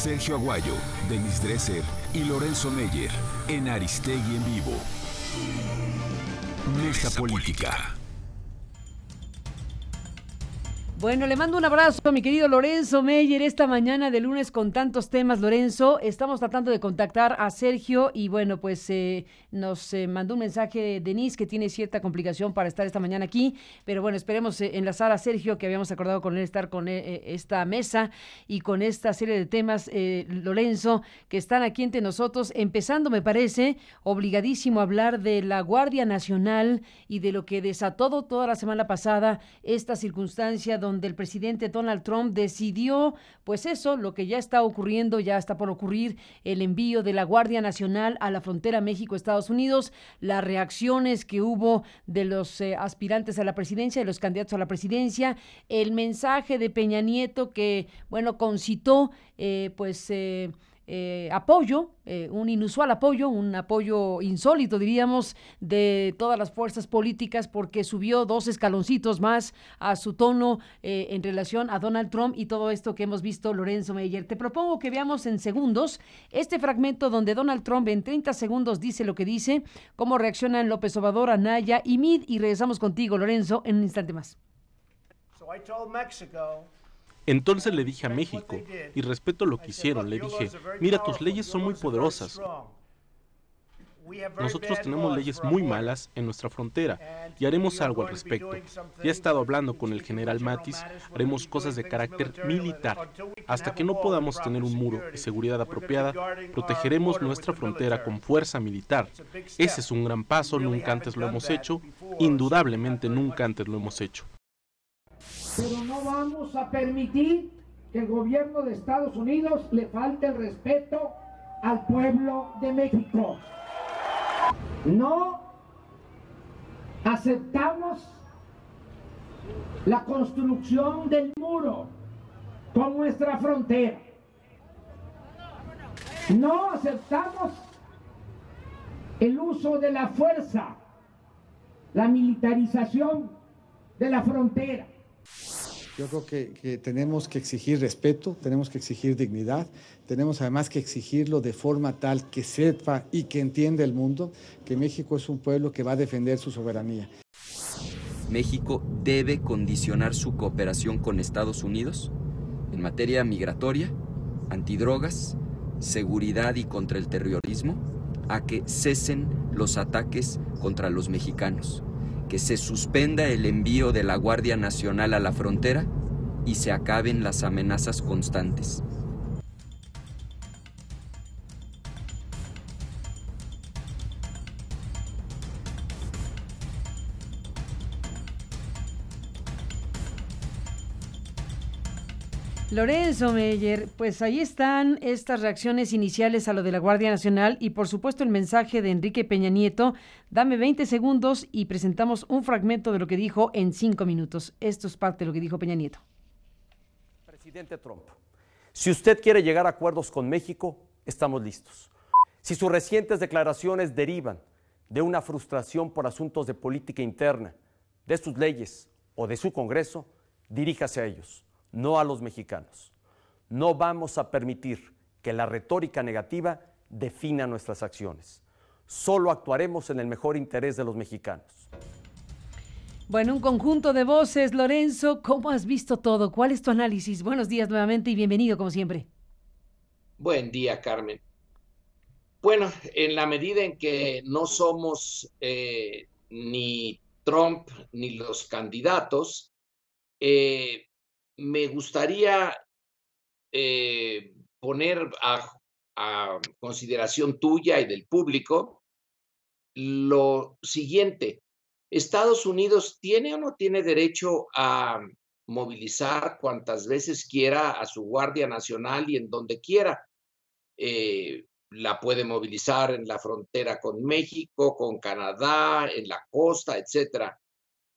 Sergio Aguayo, Denis Dresser y Lorenzo Meyer en Aristegui en Vivo. Mesa Política. Bueno, le mando un abrazo a mi querido Lorenzo Meyer esta mañana de lunes con tantos temas, Lorenzo. Estamos tratando de contactar a Sergio y bueno, pues nos mandó un mensaje Denise que tiene cierta complicación para estar esta mañana aquí, pero bueno, esperemos enlazar a Sergio, que habíamos acordado con él estar con esta mesa y con esta serie de temas, Lorenzo, que están aquí entre nosotros, empezando, me parece, obligadísimo a hablar de la Guardia Nacional y de lo que desató toda la semana pasada esta circunstancia donde el presidente Donald Trump decidió, pues eso, lo que ya está ocurriendo, ya está por ocurrir, el envío de la Guardia Nacional a la frontera México-Estados Unidos, las reacciones que hubo de los aspirantes a la presidencia, de los candidatos a la presidencia, el mensaje de Peña Nieto que, bueno, concitó, apoyo, un inusual apoyo, un apoyo insólito, diríamos, de todas las fuerzas políticas, porque subió 2 escaloncitos más a su tono en relación a Donald Trump y todo esto que hemos visto, Lorenzo Meyer. Te propongo que veamos en segundos este fragmento donde Donald Trump en 30 segundos dice lo que dice, cómo reaccionan López Obrador, Anaya y Meade, y regresamos contigo, Lorenzo, en un instante más. Entonces le dije a México, y respeto lo que hicieron, le dije, mira, tus leyes son muy poderosas. Nosotros tenemos leyes muy malas en nuestra frontera y haremos algo al respecto. Ya he estado hablando con el general Mattis, haremos cosas de carácter militar. Hasta que no podamos tener un muro y seguridad apropiada, protegeremos nuestra frontera con fuerza militar. Ese es un gran paso, nunca antes lo hemos hecho, indudablemente nunca antes lo hemos hecho. Pero no vamos a permitir que el gobierno de Estados Unidos le falte el respeto al pueblo de México. No aceptamos la construcción del muro con nuestra frontera. No aceptamos el uso de la fuerza, la militarización de la frontera. Yo creo que tenemos que exigir respeto, tenemos que exigir dignidad, tenemos además que exigirlo de forma tal que sepa y que entienda el mundo que México es un pueblo que va a defender su soberanía. México debe condicionar su cooperación con Estados Unidos en materia migratoria, antidrogas, seguridad y contra el terrorismo, a que cesen los ataques contra los mexicanos, que se suspenda el envío de la Guardia Nacional a la frontera y se acaben las amenazas constantes. Lorenzo Meyer, pues ahí están estas reacciones iniciales a lo de la Guardia Nacional y por supuesto el mensaje de Enrique Peña Nieto. Dame 20 segundos y presentamos un fragmento de lo que dijo en 5 minutos. Esto es parte de lo que dijo Peña Nieto. Presidente Trump, si usted quiere llegar a acuerdos con México, estamos listos. Si sus recientes declaraciones derivan de una frustración por asuntos de política interna, de sus leyes o de su Congreso, diríjase a ellos, no a los mexicanos. No vamos a permitir que la retórica negativa defina nuestras acciones. Solo actuaremos en el mejor interés de los mexicanos. Bueno, un conjunto de voces. Lorenzo, ¿cómo has visto todo? ¿Cuál es tu análisis? Buenos días nuevamente y bienvenido como siempre. Buen día, Carmen. Bueno, en la medida en que no somos ni Trump ni los candidatos, me gustaría poner a consideración tuya y del público lo siguiente. ¿Estados Unidos tiene o no tiene derecho a movilizar cuantas veces quiera a su Guardia Nacional y en donde quiera? La puede movilizar en la frontera con México, con Canadá, en la costa, etcétera.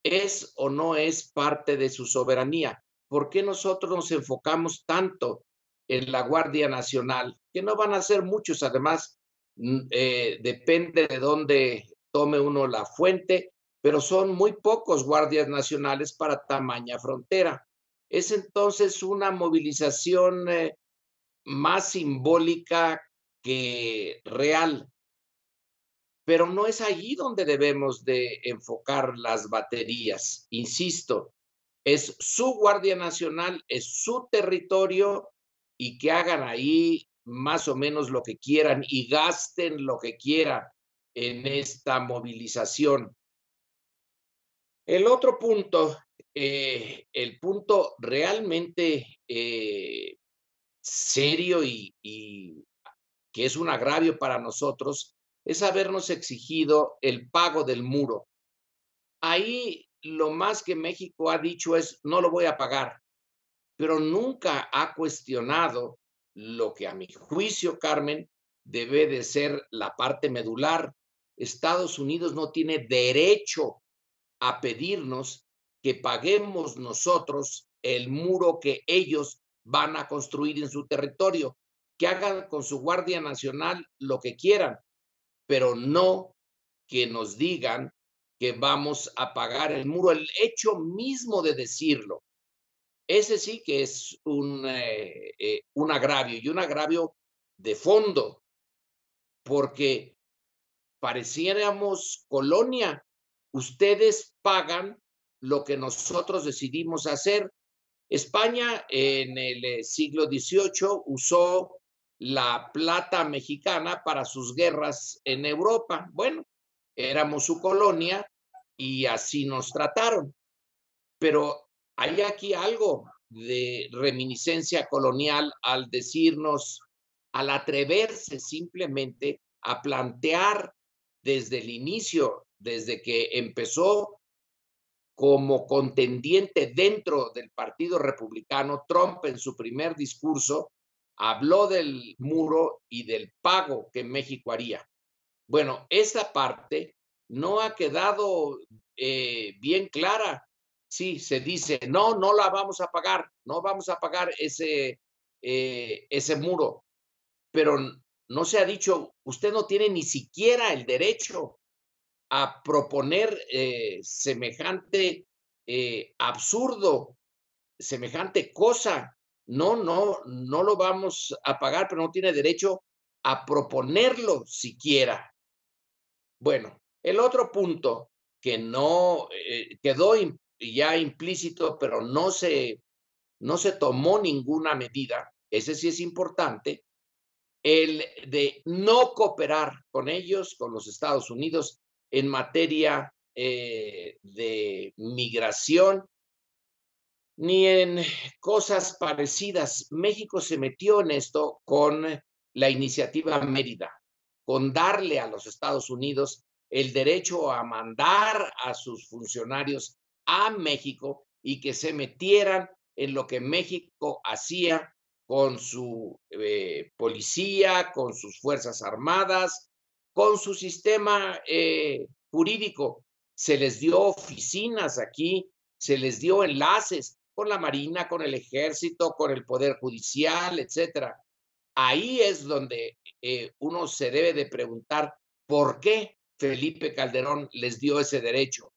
¿Es o no es parte de su soberanía? ¿Por qué nosotros nos enfocamos tanto en la Guardia Nacional? Que no van a ser muchos, además, depende de dónde tome uno la fuente, pero son muy pocos guardias nacionales para tamaña frontera. Es entonces una movilización más simbólica que real. Pero no es allí donde debemos de enfocar las baterías. Insisto, es su Guardia Nacional, es su territorio y que hagan ahí más o menos lo que quieran y gasten lo que quieran en esta movilización. El otro punto, el punto realmente serio y que es un agravio para nosotros, es habernos exigido el pago del muro. Ahí lo más que México ha dicho es, no lo voy a pagar, pero nunca ha cuestionado lo que a mi juicio, Carmen, debe de ser la parte medular. Estados Unidos no tiene derecho a pedirnos que paguemos nosotros el muro que ellos van a construir en su territorio, que hagan con su Guardia Nacional lo que quieran, pero no que nos digan que vamos a pagar el muro. El hecho mismo de decirlo, ese sí que es un agravio, y un agravio de fondo, porque pareciéramos colonia. Ustedes pagan lo que nosotros decidimos hacer. España en el siglo XVIII usó la plata mexicana para sus guerras en Europa. Bueno, éramos su colonia y así nos trataron. Pero hay aquí algo de reminiscencia colonial al decirnos, al atreverse simplemente a plantear desde el inicio, desde que empezó como contendiente dentro del Partido Republicano, Trump en su primer discurso habló del muro y del pago que México haría. Bueno, esa parte no ha quedado bien clara. Sí, se dice, no, no la vamos a pagar, no vamos a pagar ese muro, pero no se ha dicho, usted no tiene ni siquiera el derecho a proponer semejante absurdo, semejante cosa. No, no, no lo vamos a pagar, pero no tiene derecho a proponerlo siquiera. Bueno, el otro punto que no quedó ya implícito, pero no se tomó ninguna medida, ese sí es importante, el de no cooperar con ellos, con los Estados Unidos, en materia de migración, ni en cosas parecidas. México se metió en esto con la iniciativa Mérida, con darle a los Estados Unidos el derecho a mandar a sus funcionarios a México y que se metieran en lo que México hacía con su policía, con sus fuerzas armadas, con su sistema jurídico. Se les dio oficinas aquí, se les dio enlaces con la Marina, con el Ejército, con el Poder Judicial, etcétera. Ahí es donde uno se debe de preguntar por qué Felipe Calderón les dio ese derecho,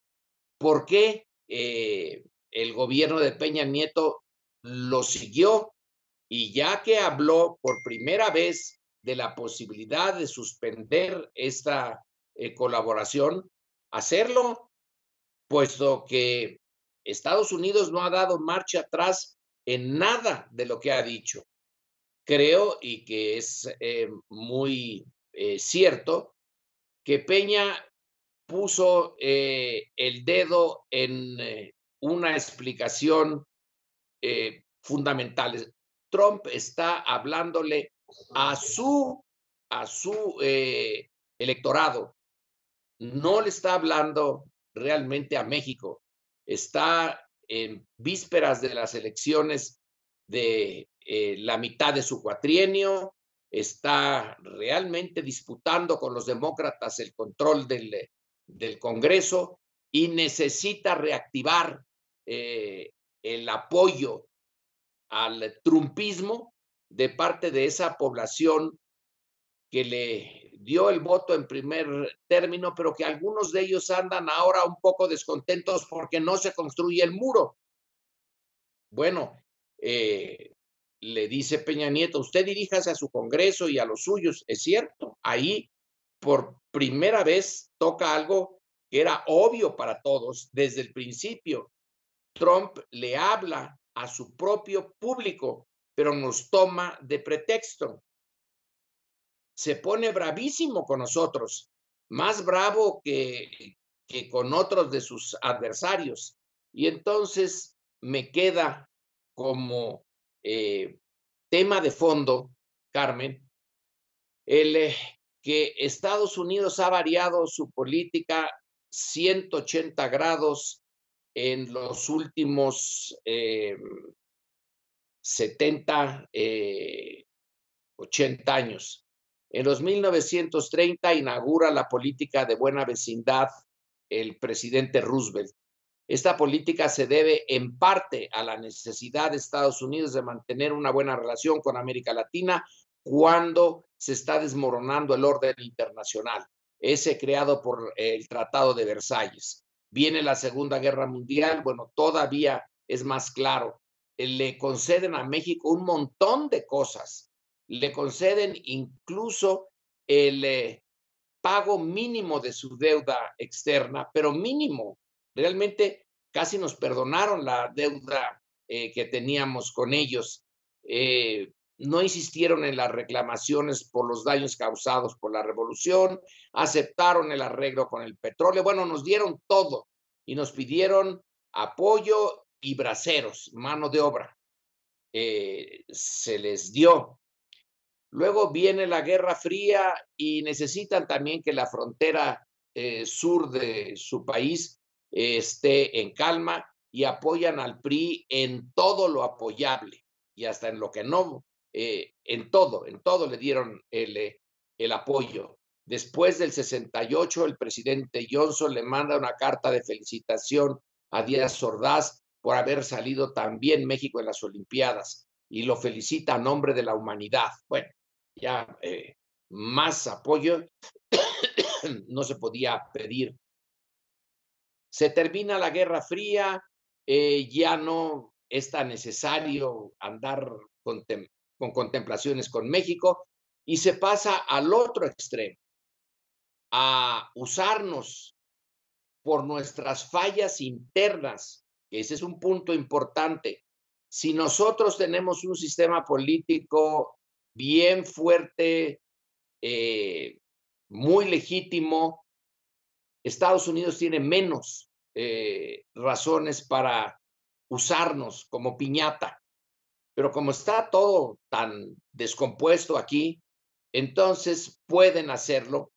por qué el gobierno de Peña Nieto lo siguió, y ya que habló por primera vez de la posibilidad de suspender esta colaboración, hacerlo, puesto que Estados Unidos no ha dado marcha atrás en nada de lo que ha dicho. Creo, y que es muy cierto, que Peña puso el dedo en una explicación fundamental. Trump está hablándole a su electorado, no le está hablando realmente a México. Está en vísperas de las elecciones de la mitad de su cuatrienio, está realmente disputando con los demócratas el control del Congreso y necesita reactivar el apoyo al trumpismo de parte de esa población que le dio el voto en primer término, pero que algunos de ellos andan ahora un poco descontentos porque no se construye el muro. Bueno, le dice Peña Nieto, usted diríjase a su Congreso y a los suyos. Es cierto, ahí por primera vez toca algo que era obvio para todos desde el principio. Trump le habla a su propio público, pero nos toma de pretexto. Se pone bravísimo con nosotros, más bravo que con otros de sus adversarios. Y entonces me queda como tema de fondo, Carmen, el que Estados Unidos ha variado su política 180 grados en los últimos 70, 80 años. En los 1930 inaugura la política de buena vecindad el presidente Roosevelt. Esta política se debe en parte a la necesidad de Estados Unidos de mantener una buena relación con América Latina cuando se está desmoronando el orden internacional, ese creado por el Tratado de Versalles. Viene la Segunda Guerra Mundial, bueno, todavía es más claro. Le conceden a México un montón de cosas. Le conceden incluso el pago mínimo de su deuda externa, pero mínimo. Realmente casi nos perdonaron la deuda que teníamos con ellos. No insistieron en las reclamaciones por los daños causados por la revolución, aceptaron el arreglo con el petróleo, bueno, nos dieron todo y nos pidieron apoyo y braceros, mano de obra. Se les dio. Luego viene la Guerra Fría y necesitan también que la frontera sur de su país esté en calma y apoyan al PRI en todo lo apoyable y hasta en lo que no, en todo le dieron el apoyo. Después del 68, el presidente Johnson le manda una carta de felicitación a Díaz Ordaz por haber salido tan bien México en las Olimpiadas y lo felicita a nombre de la humanidad. Bueno, ya más apoyo no se podía pedir. Se termina la Guerra Fría, ya no es tan necesario andar con contemplaciones con México y se pasa al otro extremo, a usarnos por nuestras fallas internas, que ese es un punto importante. Si nosotros tenemos un sistema político bien fuerte, muy legítimo, Estados Unidos tiene menos razones para usarnos como piñata. Pero como está todo tan descompuesto aquí, entonces pueden hacerlo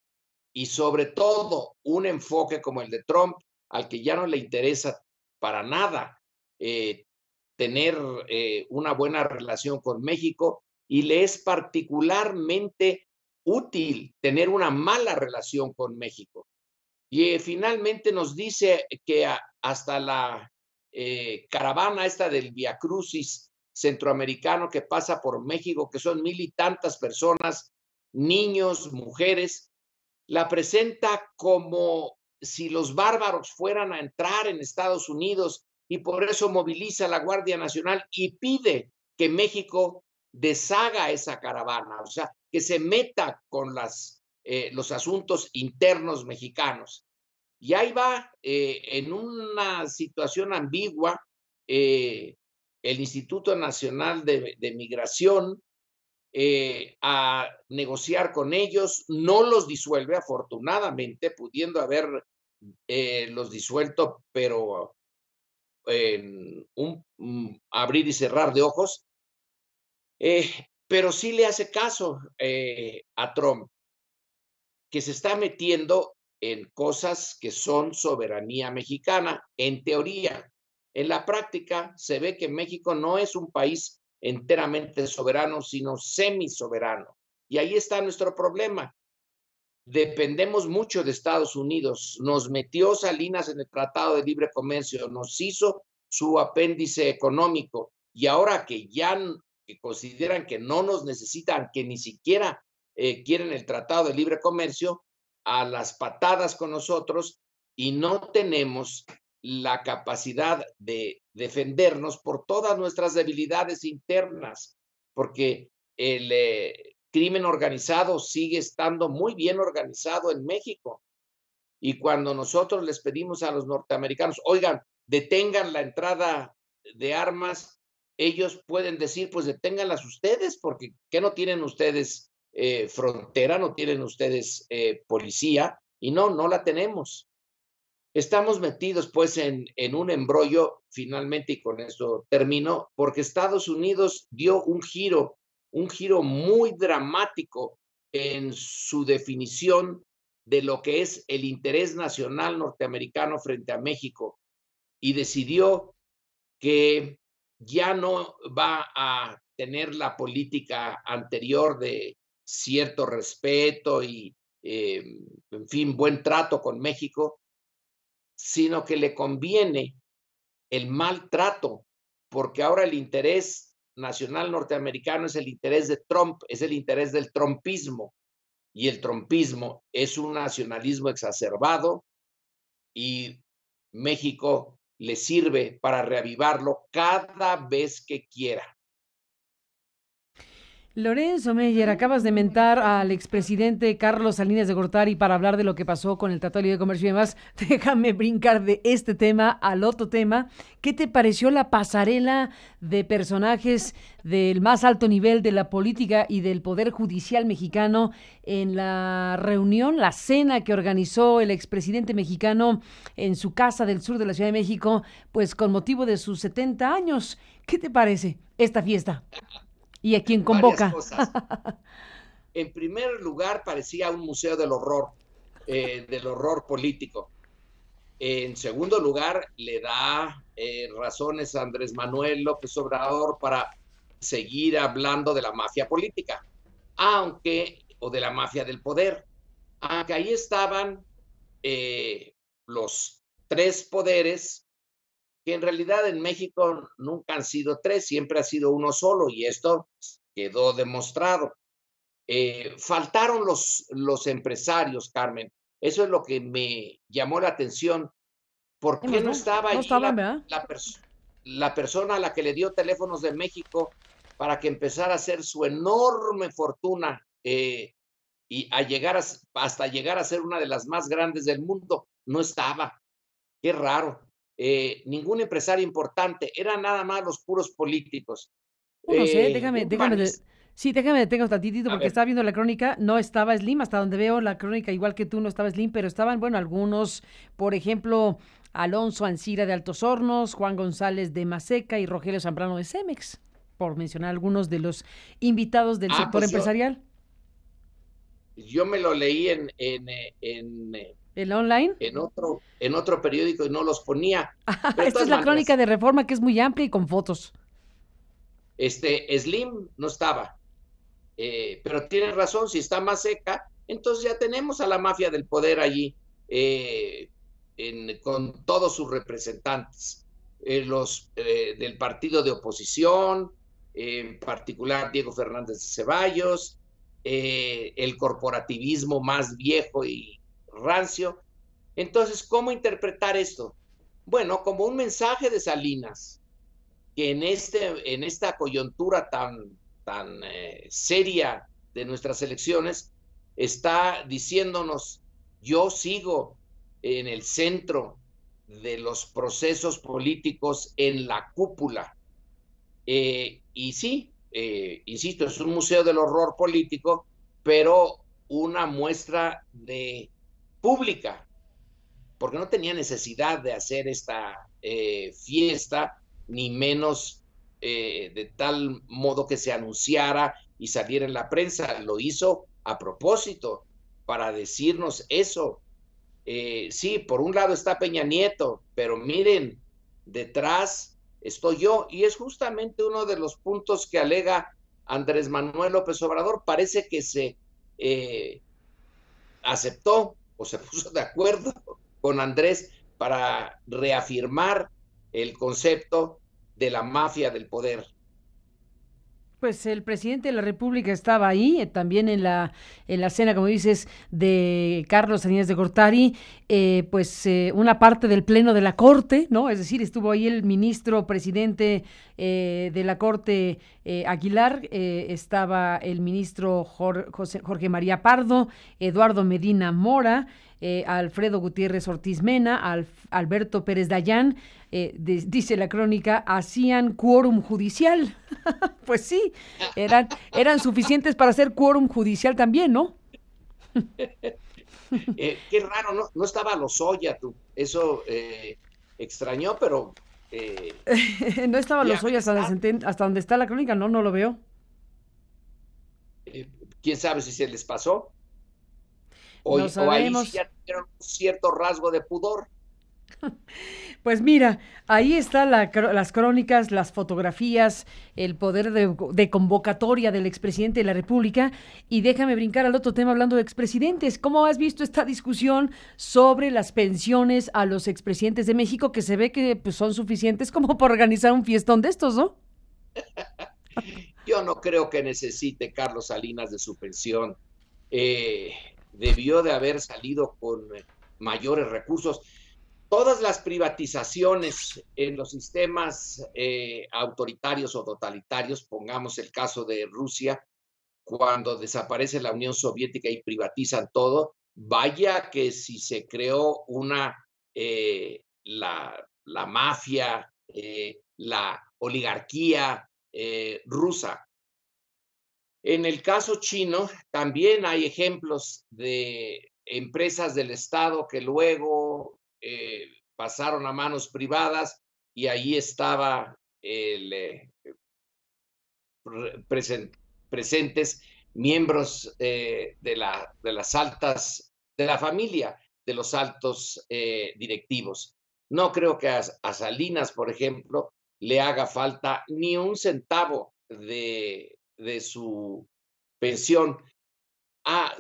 y sobre todo un enfoque como el de Trump, al que ya no le interesa para nada tener una buena relación con México y le es particularmente útil tener una mala relación con México. Y finalmente nos dice que hasta la caravana esta del Via Crucis centroamericano que pasa por México, que son 1,000 y tantas personas, niños, mujeres, la presenta como si los bárbaros fueran a entrar en Estados Unidos y por eso moviliza a la Guardia Nacional y pide que México deshaga esa caravana, o sea, que se meta con los asuntos internos mexicanos. Y ahí va, en una situación ambigua, el Instituto Nacional de Migración a negociar con ellos, no los disuelve, afortunadamente, pudiendo haber los disuelto, pero en un abrir y cerrar de ojos, pero sí le hace caso a Trump, que se está metiendo en cosas que son soberanía mexicana, en teoría. En la práctica se ve que México no es un país enteramente soberano, sino semisoberano. Y ahí está nuestro problema. Dependemos mucho de Estados Unidos. Nos metió Salinas en el Tratado de Libre Comercio, nos hizo su apéndice económico y ahora que ya que consideran que no nos necesitan, que ni siquiera quieren el Tratado de Libre Comercio, a las patadas con nosotros y no tenemos la capacidad de defendernos por todas nuestras debilidades internas. porque el crimen organizado sigue estando muy bien organizado en México. Y cuando nosotros les pedimos a los norteamericanos, oigan, detengan la entrada de armas, ellos pueden decir, pues deténganlas ustedes, porque ¿qué no tienen ustedes frontera, no tienen ustedes policía? Y no la tenemos. Estamos metidos pues en un embrollo, finalmente, y con eso termino, porque Estados Unidos dio un giro muy dramático en su definición de lo que es el interés nacional norteamericano frente a México, y decidió que ya no va a tener la política anterior de cierto respeto y, en fin, buen trato con México, sino que le conviene el maltrato, porque ahora el interés nacional norteamericano es el interés de Trump, es el interés del trumpismo, y el trumpismo es un nacionalismo exacerbado, y México le sirve para reavivarlo cada vez que quiera. Lorenzo Meyer, acabas de mentar al expresidente Carlos Salinas de Gortari para hablar de lo que pasó con el Tratado de Libre Comercio y demás. Déjame brincar de este tema al otro tema. ¿Qué te pareció la pasarela de personajes del más alto nivel de la política y del Poder Judicial mexicano en la reunión, la cena que organizó el expresidente mexicano en su casa del sur de la Ciudad de México, pues con motivo de sus 70 años? ¿Qué te parece esta fiesta? ¿Y a quién convoca? Varias cosas. En primer lugar, parecía un museo del horror político. En segundo lugar, le da razones a Andrés Manuel López Obrador para seguir hablando de la mafia política, o de la mafia del poder. Aunque ahí estaban los tres poderes, que en realidad en México nunca han sido tres, siempre ha sido uno solo, y esto quedó demostrado. Faltaron los empresarios, Carmen. Eso es lo que me llamó la atención. ¿Por qué no estaba allí la persona a la que le dio Teléfonos de México para que empezara a hacer su enorme fortuna y hasta llegar a ser una de las más grandes del mundo? No estaba. Qué raro. Ningún empresario importante, eran nada más los puros políticos. No sé, déjame detengo tantitito porque estaba viendo la crónica, no estaba Slim, hasta donde veo la crónica, igual que tú, no estaba Slim, pero estaban, bueno, algunos, por ejemplo, Alonso Ancira de Altos Hornos, Juan González de Maseca y Rogelio Zambrano de Cemex, por mencionar algunos de los invitados del sector empresarial. Yo me lo leí en ¿el online? En otro periódico y no los ponía. Esta es la crónica de Reforma, que es muy amplia y con fotos. Slim no estaba, pero tienes razón, si está Maseca, entonces ya tenemos a la mafia del poder allí, con todos sus representantes, los del partido de oposición, en particular Diego Fernández de Ceballos, el corporativismo más viejo y rancio. Entonces, ¿cómo interpretar esto? Bueno, como un mensaje de Salinas, que en esta coyuntura tan seria de nuestras elecciones, está diciéndonos: yo sigo en el centro de los procesos políticos, en la cúpula. Y sí, insisto, es un museo del horror político, pero una muestra de pública, porque no tenía necesidad de hacer esta fiesta, ni menos de tal modo que se anunciara y saliera en la prensa. Lo hizo a propósito, para decirnos eso. Sí, por un lado está Peña Nieto, pero miren, detrás estoy yo, y es justamente uno de los puntos que alega Andrés Manuel López Obrador. Parece que se aceptó o se puso de acuerdo con Andrés para reafirmar el concepto de la mafia del poder. Pues el presidente de la República estaba ahí, también en la cena, como dices, de Carlos Salinas de Gortari, una parte del pleno de la Corte, ¿no? Es decir, estuvo ahí el ministro presidente de la Corte, Aguilar, estaba el ministro Jorge María Pardo, Eduardo Medina Mora, Alfredo Gutiérrez Ortiz Mena, Alberto Pérez Dayán, dice la crónica, hacían quórum judicial. Pues sí, eran suficientes para hacer quórum judicial también, ¿no? Qué raro, no estaba Lozoya, tú. Eso extrañó, pero... no estaba Lozoya hasta donde está la crónica, no lo veo. ¿Quién sabe si se les pasó? O ahí sí ya tuvieron un cierto rasgo de pudor. Pues mira, ahí están las crónicas, las fotografías, el poder de convocatoria del expresidente de la República. Y déjame brincar al otro tema hablando de expresidentes. ¿Cómo has visto esta discusión sobre las pensiones a los expresidentes de México, que se ve que pues, son suficientes como para organizar un fiestón de estos, ¿no? Yo no creo que necesite Carlos Salinas de su pensión. Debió de haber salido con mayores recursos. Todas las privatizaciones en los sistemas autoritarios o totalitarios, pongamos el caso de Rusia, cuando desaparece la Unión Soviética y privatizan todo, vaya que si se creó la mafia, la oligarquía rusa. En el caso chino, también hay ejemplos de empresas del Estado que luego pasaron a manos privadas y ahí estaba presentes miembros de la familia de los altos directivos. No creo que a Salinas, por ejemplo, le haga falta ni un centavo de su pensión.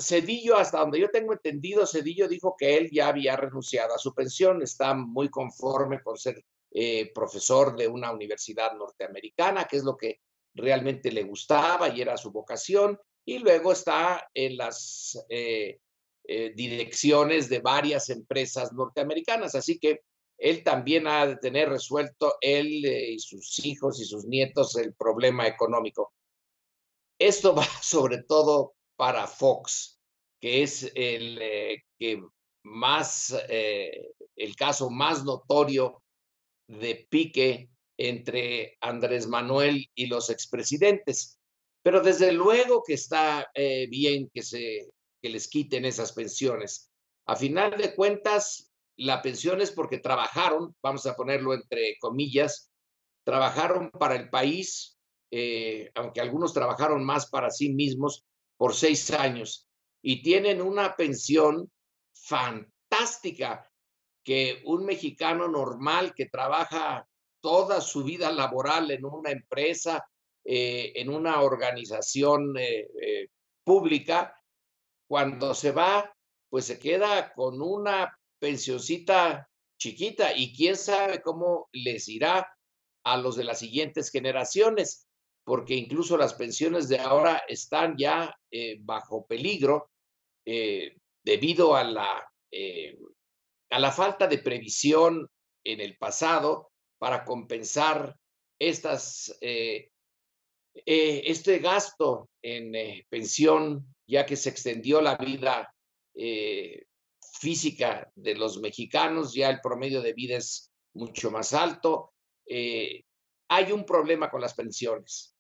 Cedillo, hasta donde yo tengo entendido, Cedillo dijo que él ya había renunciado a su pensión, está muy conforme con ser profesor de una universidad norteamericana, que es lo que realmente le gustaba y era su vocación, y luego está en las direcciones de varias empresas norteamericanas, así que él también ha de tener resuelto, él y sus hijos y sus nietos, el problema económico. Esto va sobre todo para Fox, que es el caso más notorio de pique entre Andrés Manuel y los expresidentes. Pero desde luego que está bien que les quiten esas pensiones. A final de cuentas, la pensión es porque trabajaron, vamos a ponerlo entre comillas, trabajaron para el país, aunque algunos trabajaron más para sí mismos, por 6 años y tienen una pensión fantástica que un mexicano normal que trabaja toda su vida laboral en una empresa, en una organización pública, cuando se va, pues se queda con una pensioncita chiquita y quién sabe cómo les irá a los de las siguientes generaciones, porque incluso las pensiones de ahora están ya bajo peligro debido a la falta de previsión en el pasado para compensar este gasto en pensión, ya que se extendió la vida física de los mexicanos, ya el promedio de vida es mucho más alto. Hay un problema con las pensiones.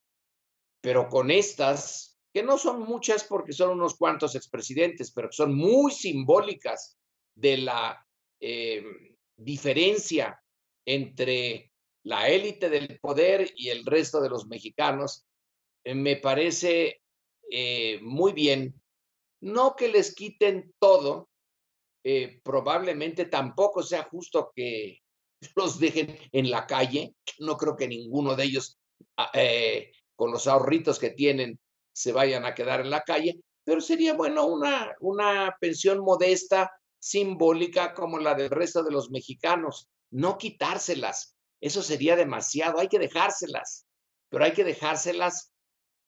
Pero con estas, que no son muchas porque son unos cuantos expresidentes, pero que son muy simbólicas de la diferencia entre la élite del poder y el resto de los mexicanos, me parece muy bien. No que les quiten todo, probablemente tampoco sea justo que los dejen en la calle. No creo que ninguno de ellos con los ahorritos que tienen se vayan a quedar en la calle, pero sería bueno una pensión modesta, simbólica, como la del resto de los mexicanos, no quitárselas, eso sería demasiado, hay que dejárselas, pero hay que dejárselas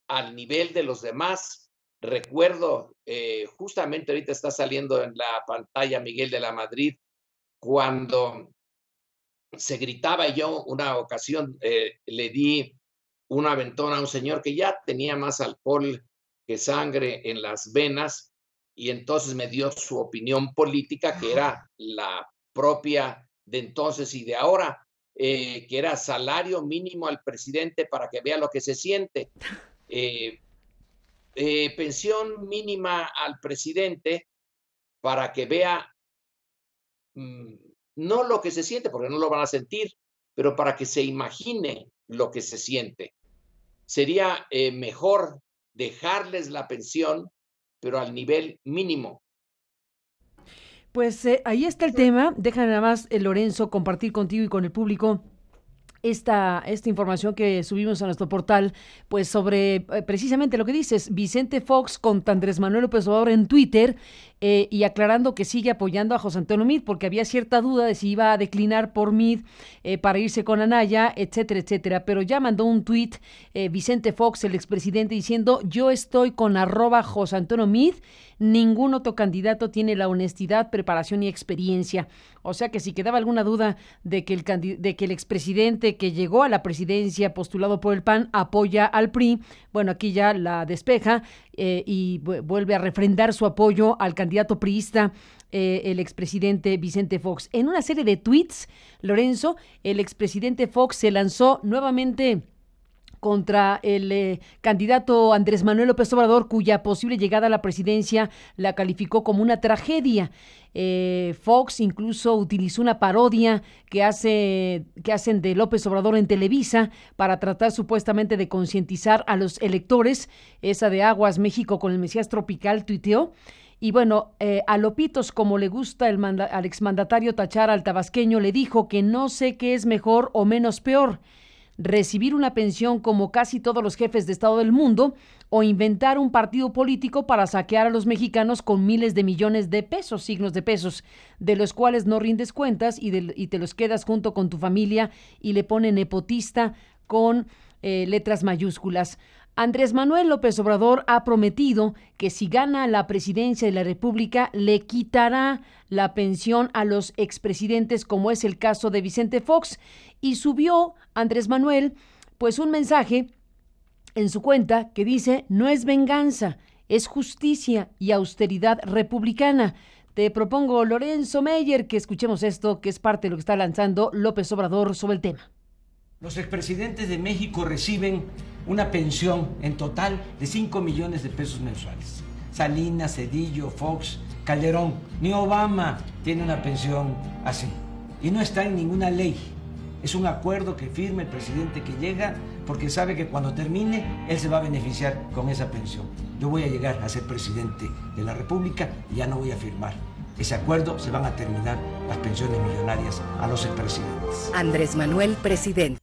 al nivel de los demás. Recuerdo, justamente ahorita está saliendo en la pantalla Miguel de la Madrid, cuando se gritaba, y yo una ocasión le di un aventón a un señor que ya tenía más alcohol que sangre en las venas, y entonces me dio su opinión política, que era la propia de entonces y de ahora, que era salario mínimo al presidente para que vea lo que se siente. Pensión mínima al presidente para que vea no lo que se siente, porque no lo van a sentir, pero para que se imagine lo que se siente. Sería mejor dejarles la pensión, pero al nivel mínimo. Pues ahí está el tema. Déjame nada más, Lorenzo, compartir contigo y con el público esta información que subimos a nuestro portal, pues sobre precisamente lo que dices, Vicente Fox contra Andrés Manuel López Obrador en Twitter, y aclarando que sigue apoyando a José Antonio Meade, porque había cierta duda de si iba a declinar por Meade para irse con Anaya, etcétera, etcétera. Pero ya mandó un tuit Vicente Fox, el expresidente, diciendo: yo estoy con @José Antonio Meade, ningún otro candidato tiene la honestidad, preparación y experiencia. O sea que si quedaba alguna duda de que el expresidente que llegó a la presidencia postulado por el PAN apoya al PRI, bueno, aquí ya la despeja y vuelve a refrendar su apoyo al candidato priista, el expresidente Vicente Fox. En una serie de tweets, Lorenzo, el expresidente Fox se lanzó nuevamente contra el candidato Andrés Manuel López Obrador, cuya posible llegada a la presidencia la calificó como una tragedia. Fox incluso utilizó una parodia que hacen de López Obrador en Televisa para tratar supuestamente de concientizar a los electores, esa de Aguas México con el Mesías Tropical, tuiteó. Y bueno, a Lopitos, como le gusta al exmandatario tachar al tabasqueño, le dijo que no sé qué es mejor o menos peor: recibir una pensión como casi todos los jefes de Estado del mundo, o inventar un partido político para saquear a los mexicanos con miles de millones de pesos, signos de pesos, de los cuales no rindes cuentas y te los quedas junto con tu familia, y le pone nepotista con letras mayúsculas. Andrés Manuel López Obrador ha prometido que si gana la presidencia de la República le quitará la pensión a los expresidentes, como es el caso de Vicente Fox, y subió Andrés Manuel pues un mensaje en su cuenta que dice: no es venganza, es justicia y austeridad republicana. Te propongo, Lorenzo Meyer, que escuchemos esto, que es parte de lo que está lanzando López Obrador sobre el tema. Los expresidentes de México reciben una pensión en total de 5 millones de pesos mensuales. Salinas, Cedillo, Fox, Calderón, ni Obama tiene una pensión así. Y no está en ninguna ley. Es un acuerdo que firma el presidente que llega, porque sabe que cuando termine, él se va a beneficiar con esa pensión. Yo voy a llegar a ser presidente de la República y ya no voy a firmar ese acuerdo. Se van a terminar las pensiones millonarias a los expresidentes. Andrés Manuel, presidente.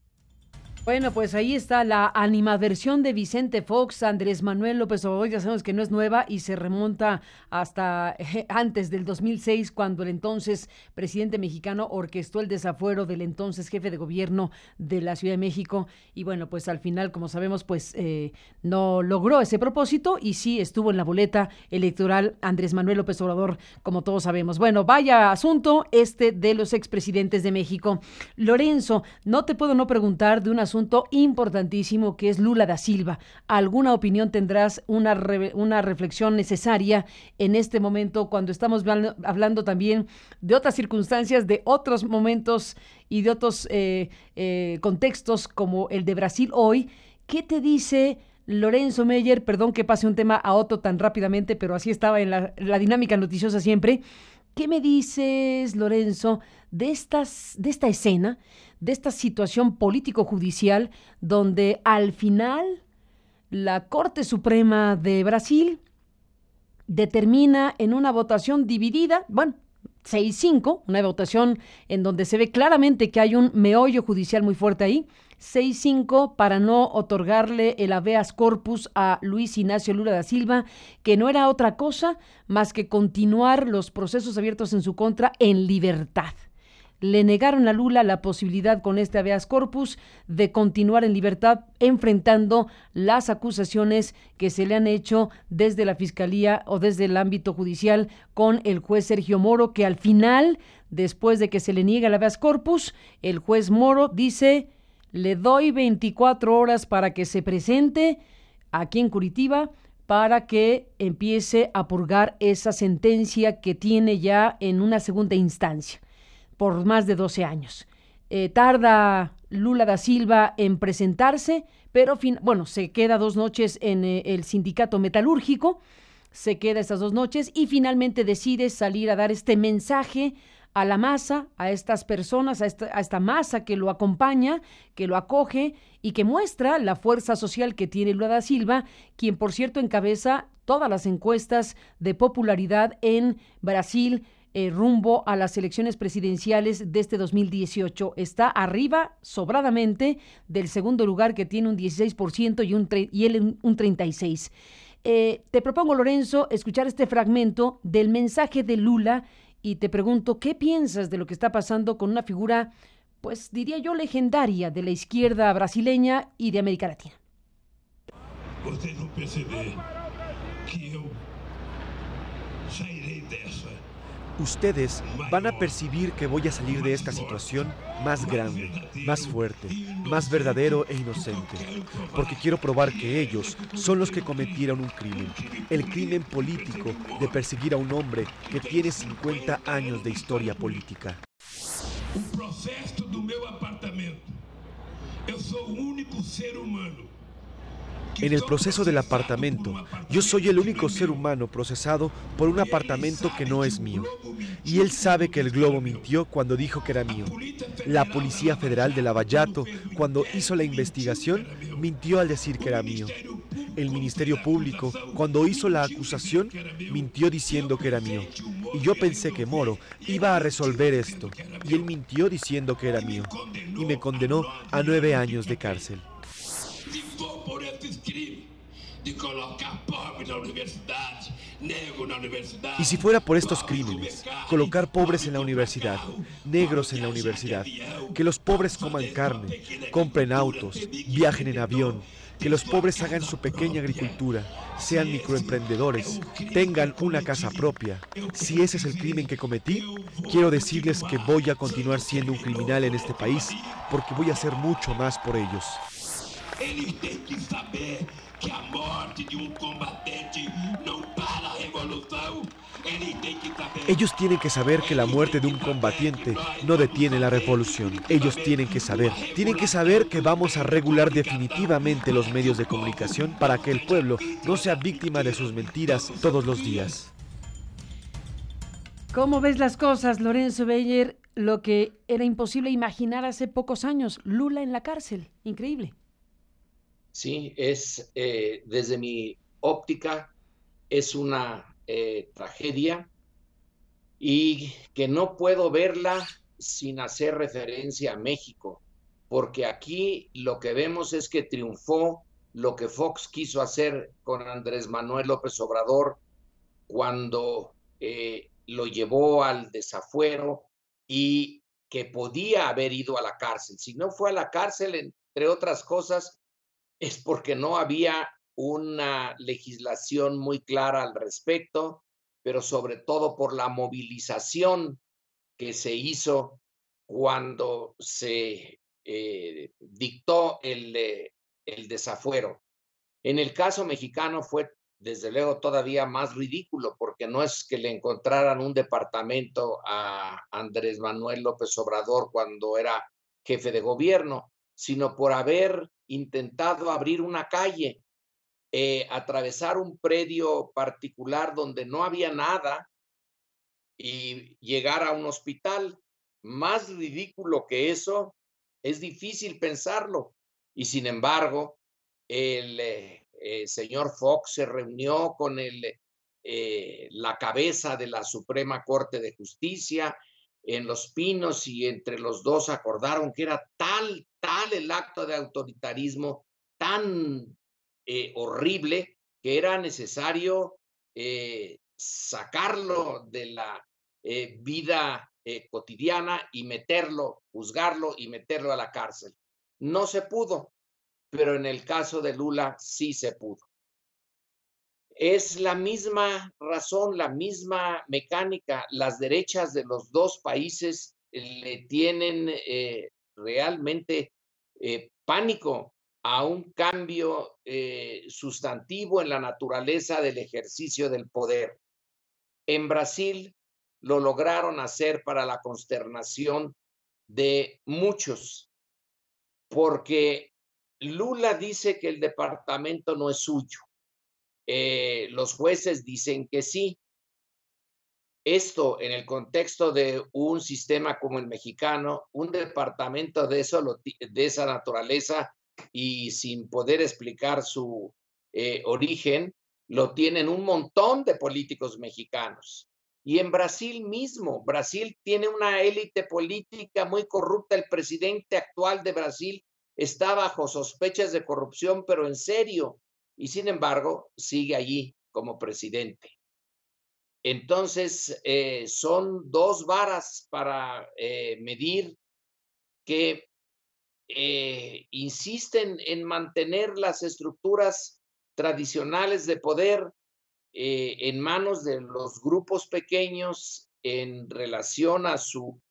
Bueno, pues ahí está la animadversión de Vicente Fox. Andrés Manuel López Obrador, ya sabemos que no es nueva y se remonta hasta antes del 2006, cuando el entonces presidente mexicano orquestó el desafuero del entonces jefe de gobierno de la Ciudad de México. Y bueno, pues al final, como sabemos, pues no logró ese propósito, y sí estuvo en la boleta electoral Andrés Manuel López Obrador, como todos sabemos. Bueno, vaya asunto este de los expresidentes de México. Lorenzo, no te puedo no preguntar de una asunto importantísimo, que es Lula da Silva. ¿Alguna opinión tendrás, una reflexión necesaria en este momento, cuando estamos hablando también de otras circunstancias, de otros momentos y de otros contextos, como el de Brasil hoy? ¿Qué te dice Lorenzo Meyer? Perdón que pase un tema a otro tan rápidamente, pero así estaba en la dinámica noticiosa siempre. ¿Qué me dices, Lorenzo, de esta escena, de esta situación político-judicial, donde al final la Corte Suprema de Brasil determina en una votación dividida, 6-5, una votación en donde se ve claramente que hay un meollo judicial muy fuerte ahí, 6-5 para no otorgarle el habeas corpus a Luis Ignacio Lula da Silva, que no era otra cosa más que continuar los procesos abiertos en su contra en libertad. le negaron a Lula la posibilidad con este habeas corpus de continuar en libertad enfrentando las acusaciones que se le han hecho desde la Fiscalía o desde el ámbito judicial con el juez Sergio Moro, que al final, después de que se le niega el habeas corpus, el juez Moro dice: le doy 24 horas para que se presente aquí en Curitiba para que empiece a purgar esa sentencia que tiene ya en una segunda instancia por más de 12 años. Tarda Lula da Silva en presentarse, pero se queda 2 noches en el sindicato metalúrgico, se queda estas 2 noches y finalmente decide salir a dar este mensaje a la masa, a estas personas, a esta masa que lo acompaña, que lo acoge y que muestra la fuerza social que tiene Lula da Silva, quien por cierto encabeza todas las encuestas de popularidad en Brasil rumbo a las elecciones presidenciales de este 2018. Está arriba sobradamente del segundo lugar, que tiene un 16% y él un 36%. Te propongo, Lorenzo, escuchar este fragmento del mensaje de Lula y te pregunto, ¿qué piensas de lo que está pasando con una figura, pues diría yo, legendaria de la izquierda brasileña y de América Latina? Vocês vão perceber que eu sairei dessa. Ustedes van a percibir que voy a salir de esta situación más grande, más fuerte, más verdadero e inocente, porque quiero probar que ellos son los que cometieron un crimen, el crimen político de perseguir a un hombre que tiene 50 años de historia política. O processo do meu apartamento. Eu sou o único ser humano. En el proceso del apartamento, yo soy el único ser humano procesado por un apartamento que no es mío. Y él sabe que el Globo mintió cuando dijo que era mío. La Policía Federal de Lava Jato, cuando hizo la investigación, mintió al decir que era mío. El Ministerio Público, cuando hizo la acusación, mintió diciendo que era mío. Y yo pensé que Moro iba a resolver esto, y él mintió diciendo que era mío. Y me condenó a 9 años de cárcel. Y si fuera por estos crímenes, colocar pobres en la universidad, negros en la universidad, que los pobres coman carne, compren autos, viajen en avión, que los pobres hagan su pequeña agricultura, sean microemprendedores, tengan una casa propia. Si ese es el crimen que cometí, quiero decirles que voy a continuar siendo un criminal en este país, porque voy a hacer mucho más por ellos. Eles têm que saber que a morte de combatente não para a revolução. Ellos tienen que saber que la muerte de un combatiente no detiene la revolución. Ellos tienen que saber que vamos a regular definitivamente los medios de comunicación para que el pueblo no sea víctima de sus mentiras todos los días. ¿Cómo ves las cosas, Lorenzo Meyer? Lo que era imposible imaginar hace pocos años, Lula en la cárcel, increíble. Sí, es desde mi óptica es una tragedia y que no puedo verla sin hacer referencia a México, porque aquí lo que vemos es que triunfó lo que Fox quiso hacer con Andrés Manuel López Obrador cuando lo llevó al desafuero y que podía haber ido a la cárcel. Si no fue a la cárcel, entre otras cosas, es porque no había una legislación muy clara al respecto, pero sobre todo por la movilización que se hizo cuando se dictó el desafuero. En el caso mexicano fue desde luego todavía más ridículo, porque no es que le encontraran un departamento a Andrés Manuel López Obrador cuando era jefe de gobierno, sino por haber intentado abrir una calle, atravesar un predio particular donde no había nada y llegar a un hospital. Más ridículo que eso, es difícil pensarlo. Y sin embargo, el señor Fox se reunió con la cabeza de la Suprema Corte de Justicia en Los Pinos, y entre los dos acordaron que era tal el acto de autoritarismo tan horrible que era necesario sacarlo de vida cotidiana y meterlo, juzgarlo y meterlo a la cárcel. No se pudo, pero en el caso de Lula sí se pudo. Es la misma razón, la misma mecánica. Las derechas de los dos países le tienen realmente pánico a un cambio sustantivo en la naturaleza del ejercicio del poder. En Brasil lo lograron hacer para la consternación de muchos, porque Lula dice que el departamento no es suyo. Los jueces dicen que sí. Esto en el contexto de un sistema como el mexicano, un departamento de esa naturaleza y sin poder explicar su origen, lo tienen un montón de políticos mexicanos. Y en Brasil mismo, Brasil tiene una élite política muy corrupta. El presidente actual de Brasil está bajo sospechas de corrupción, pero en serio, y sin embargo sigue allí como presidente. Entonces, son dos varas para medir que insisten en mantener las estructuras tradicionales de poder en manos de los grupos pequeños en relación a su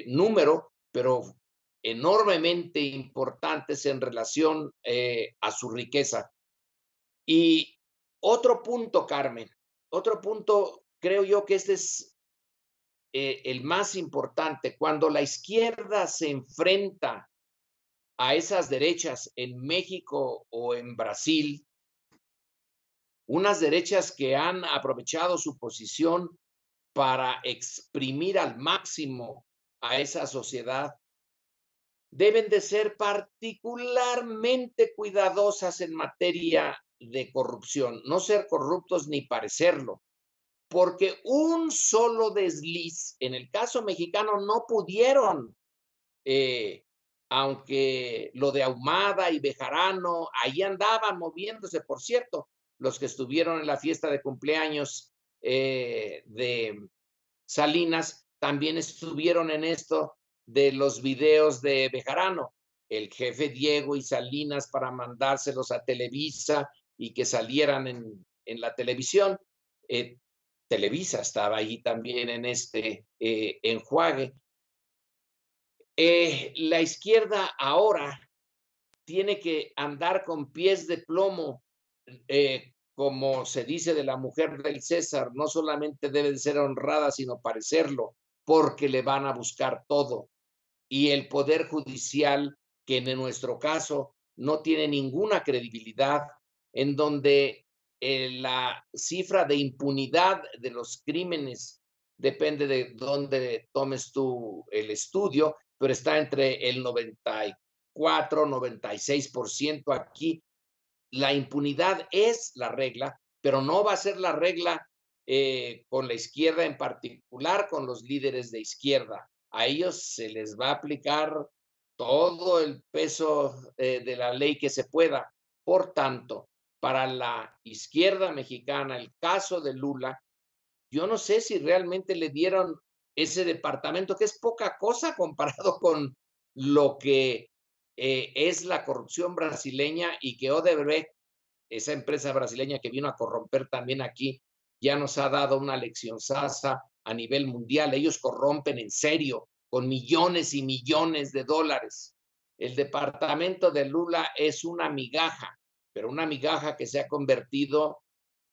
número, pero enormemente importantes en relación a su riqueza. Y otro punto, Carmen, otro punto, creo yo que este es el más importante. Cuando la izquierda se enfrenta a esas derechas en México o en Brasil, unas derechas que han aprovechado su posición para exprimir al máximo a esa sociedad, deben de ser particularmente cuidadosas en materia de corrupción, no ser corruptos ni parecerlo, porque un solo desliz, en el caso mexicano no pudieron, aunque lo de Ahumada y Bejarano, ahí andaban moviéndose, por cierto, los que estuvieron en la fiesta de cumpleaños de Salinas, también estuvieron en esto de los videos de Bejarano, el jefe Diego y Salinas para mandárselos a Televisa y que salieran en la televisión. Televisa estaba ahí también en este enjuague. La izquierda ahora tiene que andar con pies de plomo, como se dice de la mujer del César, no solamente debe de ser honrada, sino parecerlo, porque le van a buscar todo. Y el Poder Judicial, que en nuestro caso no tiene ninguna credibilidad, en donde la cifra de impunidad de los crímenes depende de dónde tomes tú el estudio, pero está entre el 94, 96% aquí. La impunidad es la regla, pero no va a ser la regla con la izquierda, en particular con los líderes de izquierda. A ellos se les va a aplicar todo el peso de la ley que se pueda. Por tanto, para la izquierda mexicana, el caso de Lula, yo no sé si realmente le dieron ese departamento, que es poca cosa comparado con lo que es la corrupción brasileña, y que Odebrecht, esa empresa brasileña que vino a corromper también aquí, ya nos ha dado una lección sasa a nivel mundial. Ellos corrompen en serio, con millones y millones de dólares. El departamento de Lula es una migaja, pero una migaja que se ha convertido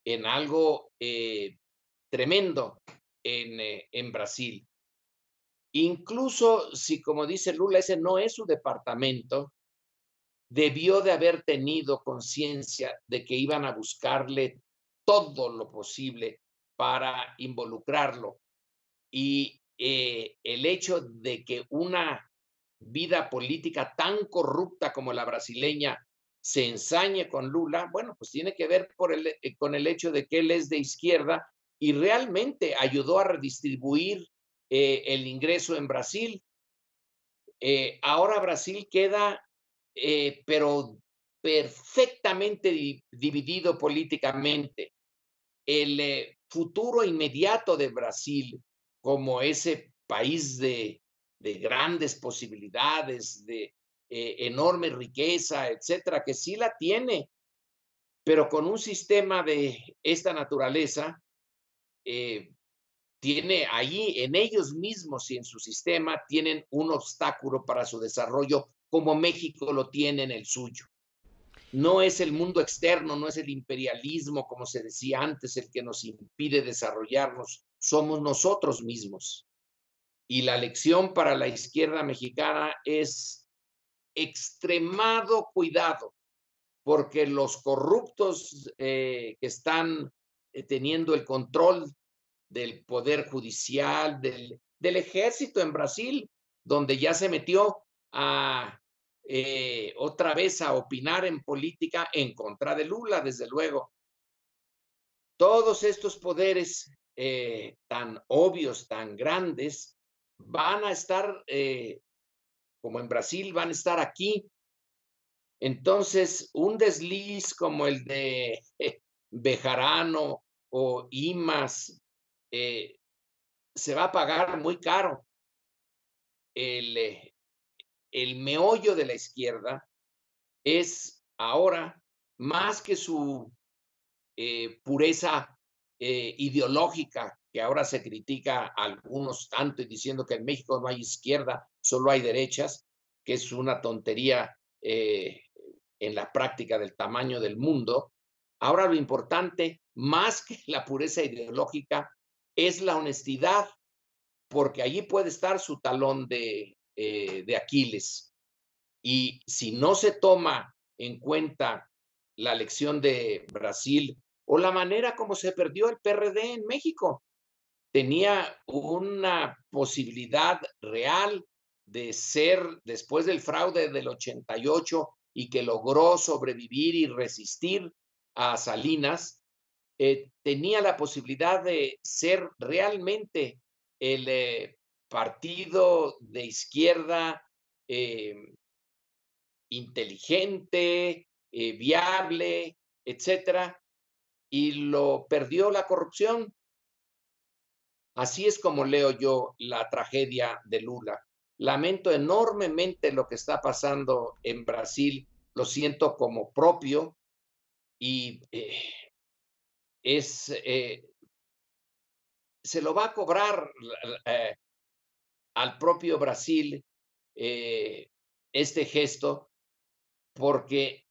en algo tremendo en Brasil. Incluso si, como dice Lula, ese no es su departamento, debió de haber tenido conciencia de que iban a buscarle todo lo posible para involucrarlo. Y el hecho de que una vida política tan corrupta como la brasileña se ensañe con Lula, bueno, pues tiene que ver con el hecho de que él es de izquierda y realmente ayudó a redistribuir el ingreso en Brasil. Ahora Brasil queda, pero perfectamente dividido políticamente. El futuro inmediato de Brasil como ese país de grandes posibilidades, de enorme riqueza, etcétera, que sí la tiene, pero con un sistema de esta naturaleza, tiene ahí en ellos mismos y en su sistema tienen un obstáculo para su desarrollo como México lo tiene en el suyo. No es el mundo externo, no es el imperialismo, como se decía antes, el que nos impide desarrollarnos, somos nosotros mismos. Y la lección para la izquierda mexicana es extremado cuidado, porque los corruptos que están teniendo el control del poder judicial, del ejército en Brasil, donde ya se metió a otra vez a opinar en política en contra de Lula, desde luego. Todos estos poderes tan obvios, tan grandes, van a estar, como en Brasil, van a estar aquí. Entonces, un desliz como el de Bejarano o Imaz se va a pagar muy caro. El meollo de la izquierda es ahora, más que su pureza ideológica, que ahora se critica a algunos tanto y diciendo que en México no hay izquierda, solo hay derechas, que es una tontería en la práctica del tamaño del mundo. Ahora lo importante, más que la pureza ideológica, es la honestidad, porque allí puede estar su talón de Aquiles. Y si no se toma en cuenta la lección de Brasil o la manera como se perdió el PRD en México, tenía una posibilidad real de ser, después del fraude del 88 y que logró sobrevivir y resistir a Salinas, tenía la posibilidad de ser realmente el partido de izquierda inteligente, viable, etcétera, y lo perdió la corrupción. Así es como leo yo la tragedia de Lula. Lamento enormemente lo que está pasando en Brasil, lo siento como propio y se lo va a cobrar al propio Brasil este gesto, porque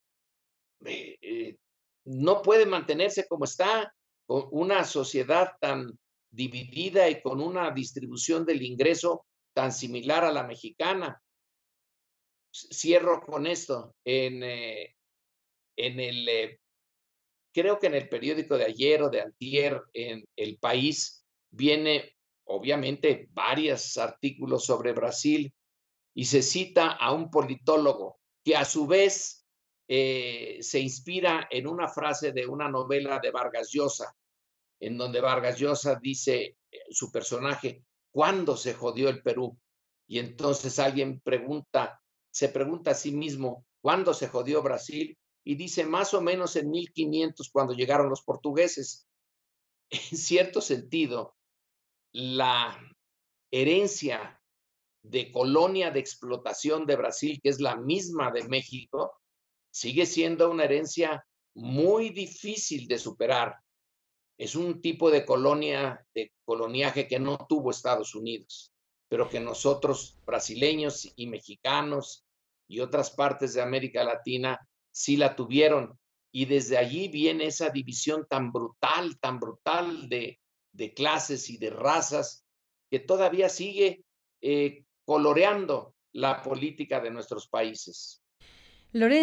no puede mantenerse como está, con una sociedad tan dividida y con una distribución del ingreso tan similar a la mexicana. Cierro con esto. Creo que en el periódico de ayer o de antier, en El País, viene obviamente varios artículos sobre Brasil y se cita a un politólogo que a su vez se inspira en una frase de una novela de Vargas Llosa, en donde Vargas Llosa dice, su personaje, ¿cuándo se jodió el Perú? Y entonces alguien se pregunta a sí mismo, ¿cuándo se jodió Brasil? Y dice, más o menos en 1500, cuando llegaron los portugueses. En cierto sentido, la herencia de colonia de explotación de Brasil, que es la misma de México, sigue siendo una herencia muy difícil de superar. Es un tipo de coloniaje que no tuvo Estados Unidos, pero que nosotros, brasileños y mexicanos y otras partes de América Latina, sí la tuvieron. Y desde allí viene esa división tan brutal de clases y de razas que todavía sigue coloreando la política de nuestros países. Lorenzo.